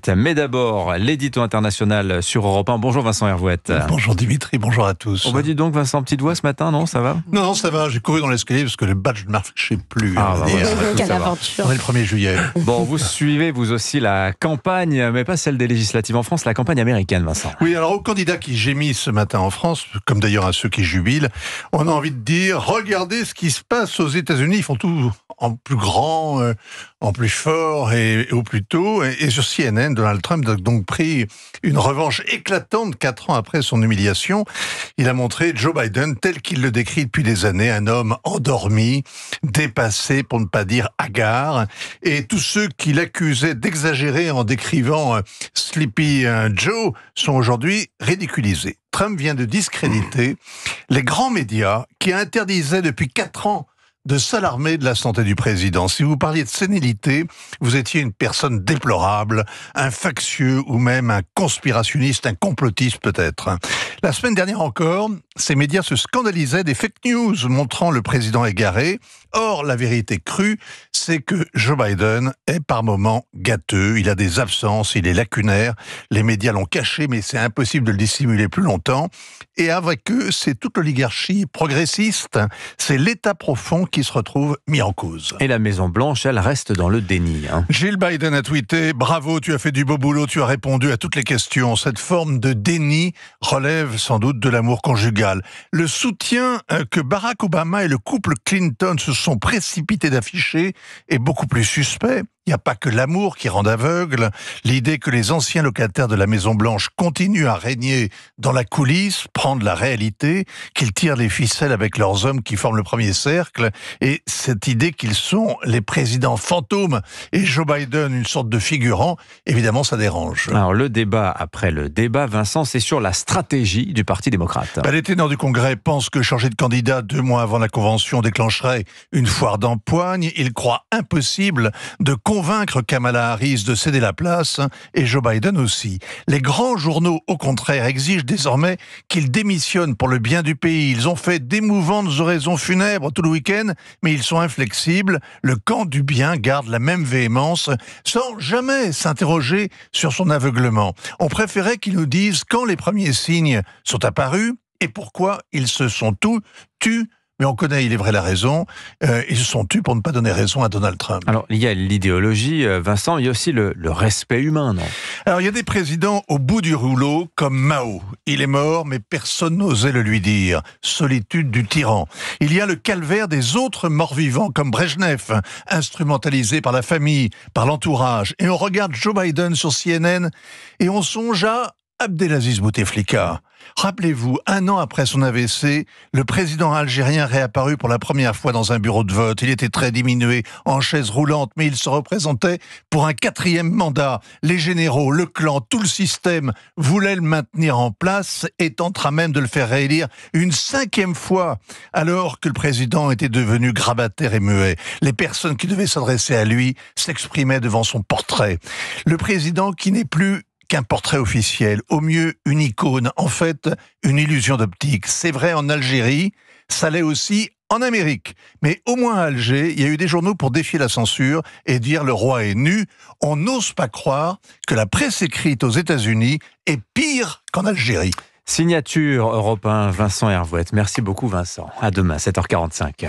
suite. Mais d'abord, l'édito international sur Europe 1. Bonjour Vincent Hervouette. Bonjour Dimitri, bonjour à tous. On va dire donc Vincent, petite voix ce matin, non? Ça va? Non, ça va, j'ai couru dans l'escalier parce que le badge ne marchait plus. Quelle aventure. On est le 1er juillet. Bon, vous suivez vous aussi la campagne, mais pas celle des législatives en France, la campagne américaine, Vincent. Oui, alors aux candidats qui gémissent ce matin en France, comme d'ailleurs à ceux qui jubilent, on a envie de dire, regardez ce qui se passe aux États-Unis, ils font tout en plus grand, en plus fort et au plus tôt. Et sur CNN, Donald Trump a donc pris une revanche éclatante 4 ans après son humiliation. Il a montré Joe Biden tel qu'il le décrit depuis des années, un homme endormi, dépassé, pour ne pas dire hagard. Et tous ceux qui l'accusaient d'exagérer en décrivant Sleepy Joe sont aujourd'hui ridiculisés. Trump vient de discréditer les grands médias qui interdisaient depuis 4 ans de s'alarmer de la santé du président. Si vous parliez de sénilité, vous étiez une personne déplorable, un factieux ou même un conspirationniste, un complotiste peut-être. La semaine dernière encore, ces médias se scandalisaient des fake news montrant le président égaré. Or, la vérité crue, c'est que Joe Biden est par moments gâteux, il a des absences, il est lacunaire. Les médias l'ont caché, mais c'est impossible de le dissimuler plus longtemps. Et avec eux, c'est toute l'oligarchie progressiste, c'est l'État profond qui se retrouve mis en cause. Et la Maison-Blanche, elle reste dans le déni. Jill Biden a tweeté « Bravo, tu as fait du beau boulot, tu as répondu à toutes les questions. » Cette forme de déni relève sans doute de l'amour conjugal. Le soutien que Barack Obama et le couple Clinton se sont précipités d'afficher est beaucoup plus suspect. Il n'y a pas que l'amour qui rend aveugle. L'idée que les anciens locataires de la Maison-Blanche continuent à régner dans la coulisse prend de la réalité, qu'ils tirent les ficelles avec leurs hommes qui forment le premier cercle, et cette idée qu'ils sont les présidents fantômes et Joe Biden une sorte de figurant, évidemment ça dérange. Alors le débat après le débat, Vincent, c'est sur la stratégie du Parti démocrate. Les ténors du Congrès pensent que changer de candidat 2 mois avant la convention déclencherait une foire d'empoigne. Ils croient impossible de convaincre Kamala Harris de céder la place, et Joe Biden aussi. Les grands journaux, au contraire, exigent désormais qu'il démissionne pour le bien du pays. Ils ont fait d'émouvantes oraisons funèbres tout le week-end, mais ils sont inflexibles. Le camp du bien garde la même véhémence, sans jamais s'interroger sur son aveuglement. On préférait qu'ils nous disent quand les premiers signes sont apparus et pourquoi ils se sont tous tus. Mais on connaît, il est vrai, la raison. Ils se sont tus pour ne pas donner raison à Donald Trump. Alors, il y a l'idéologie, Vincent, il y a aussi le respect humain, non? Alors, il y a des présidents au bout du rouleau, comme Mao. Il est mort, mais personne n'osait le lui dire. Solitude du tyran. Il y a le calvaire des autres morts-vivants, comme Brejnev, instrumentalisé par la famille, par l'entourage. Et on regarde Joe Biden sur CNN, et on songe à Abdelaziz Bouteflika. Rappelez-vous, 1 an après son AVC, le président algérien réapparut pour la première fois dans un bureau de vote. Il était très diminué, en chaise roulante, mais il se représentait pour un 4e mandat. Les généraux, le clan, tout le système voulaient le maintenir en place et tentera même de le faire réélire une 5e fois, alors que le président était devenu grabataire et muet. Les personnes qui devaient s'adresser à lui s'exprimaient devant son portrait. Le président qui n'est plus qu'un portrait officiel, au mieux une icône, en fait une illusion d'optique. C'est vrai en Algérie, ça l'est aussi en Amérique. Mais au moins à Alger, il y a eu des journaux pour défier la censure et dire le roi est nu. On n'ose pas croire que la presse écrite aux États-Unis est pire qu'en Algérie. Signature Europe 1, Vincent Hervouette. Merci beaucoup Vincent. À demain, 7h45.